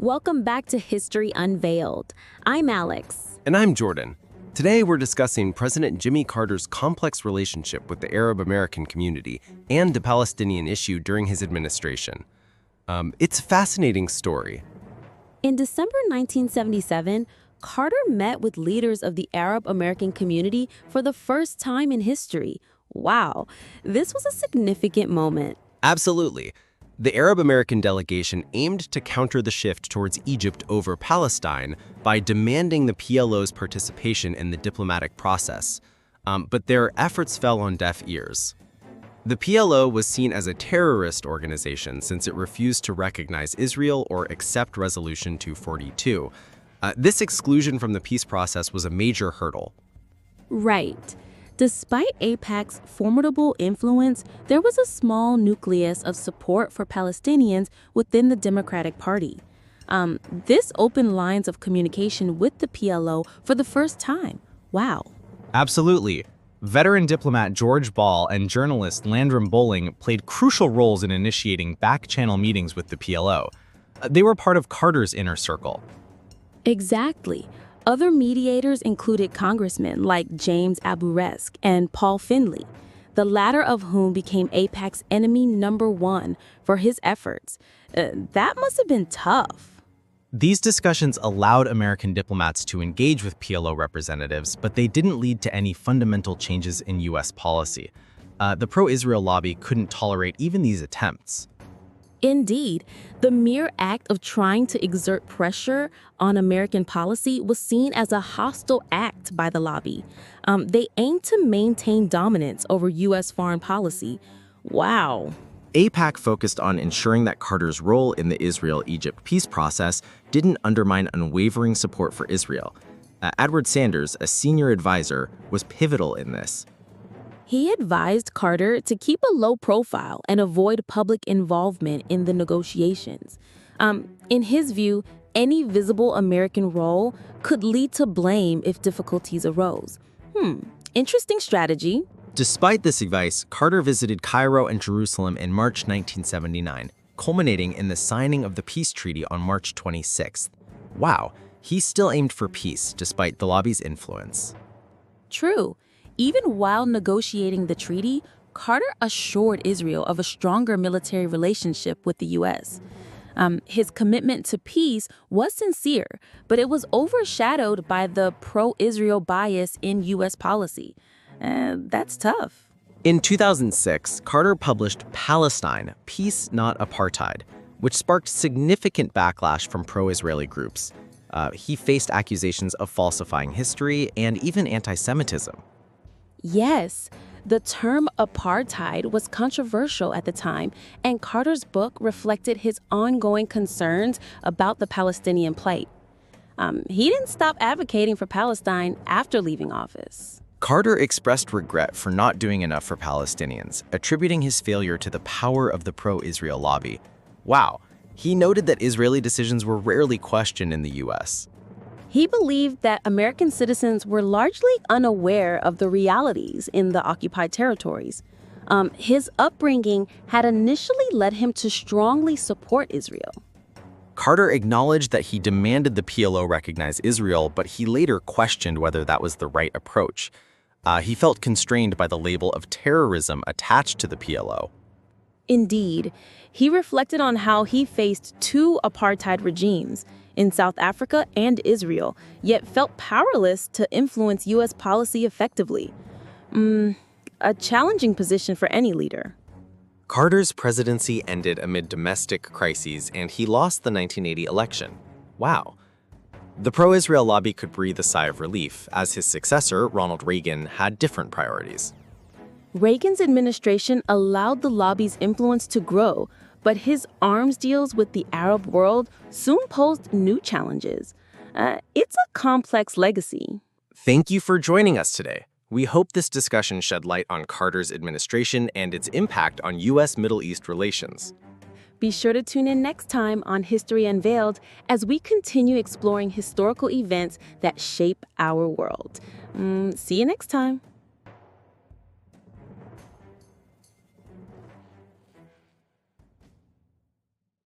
Welcome back to History Unveiled. I'm Alex. And I'm Jordan. Today we're discussing President Jimmy Carter's complex relationship with the Arab American community and the Palestinian issue during his administration. It's a fascinating story. In December 1977, Carter met with leaders of the Arab American community for the first time in history. Wow, this was a significant moment. Absolutely. The Arab American delegation aimed to counter the shift towards Egypt over Palestine by demanding the PLO's participation in the diplomatic process. But their efforts fell on deaf ears. The PLO was seen as a terrorist organization since it refused to recognize Israel or accept Resolution 242. This exclusion from the peace process was a major hurdle. Right. Despite AIPAC's formidable influence, there was a small nucleus of support for Palestinians within the Democratic Party. This opened lines of communication with the PLO for the first time. Wow. Absolutely. Veteran diplomat George Ball and journalist Landrum Bowling played crucial roles in initiating back-channel meetings with the PLO. They were part of Carter's inner circle. Exactly. Other mediators included congressmen like James Aburesk and Paul Finley, the latter of whom became AIPAC's enemy number one for his efforts. That must have been tough. These discussions allowed American diplomats to engage with PLO representatives, but they didn't lead to any fundamental changes in U.S. policy. The pro-Israel lobby couldn't tolerate even these attempts. Indeed, the mere act of trying to exert pressure on American policy was seen as a hostile act by the lobby. They aimed to maintain dominance over U.S. foreign policy. Wow. AIPAC focused on ensuring that Carter's role in the Israel-Egypt peace process didn't undermine unwavering support for Israel. Edward Sanders, a senior advisor, was pivotal in this. He advised Carter to keep a low profile and avoid public involvement in the negotiations. In his view, any visible American role could lead to blame if difficulties arose. Interesting strategy. Despite this advice, Carter visited Cairo and Jerusalem in March 1979, culminating in the signing of the peace treaty on March 26th. Wow, he still aimed for peace despite the lobby's influence. True. Even while negotiating the treaty, Carter assured Israel of a stronger military relationship with the U.S. His commitment to peace was sincere, but it was overshadowed by the pro-Israel bias in U.S. policy. That's tough. In 2006, Carter published Palestine, Peace Not Apartheid, which sparked significant backlash from pro-Israeli groups. He faced accusations of falsifying history and even anti-Semitism. Yes, the term apartheid was controversial at the time, and Carter's book reflected his ongoing concerns about the Palestinian plight. He didn't stop advocating for Palestine after leaving office. Carter expressed regret for not doing enough for Palestinians, attributing his failure to the power of the pro-Israel lobby. Wow, he noted that Israeli decisions were rarely questioned in the U.S. He believed that American citizens were largely unaware of the realities in the occupied territories. His upbringing had initially led him to strongly support Israel. Carter acknowledged that he demanded the PLO recognize Israel, but he later questioned whether that was the right approach. He felt constrained by the label of terrorism attached to the PLO. Indeed, he reflected on how he faced two apartheid regimes in South Africa and Israel, yet felt powerless to influence U.S. policy effectively. A challenging position for any leader. Carter's presidency ended amid domestic crises, and he lost the 1980 election. Wow. The pro-Israel lobby could breathe a sigh of relief, as his successor, Ronald Reagan, had different priorities. Reagan's administration allowed the lobby's influence to grow, but his arms deals with the Arab world soon posed new challenges. It's a complex legacy. Thank you for joining us today. We hope this discussion shed light on Carter's administration and its impact on U.S. Middle East relations. Be sure to tune in next time on History Unveiled as we continue exploring historical events that shape our world. See you next time.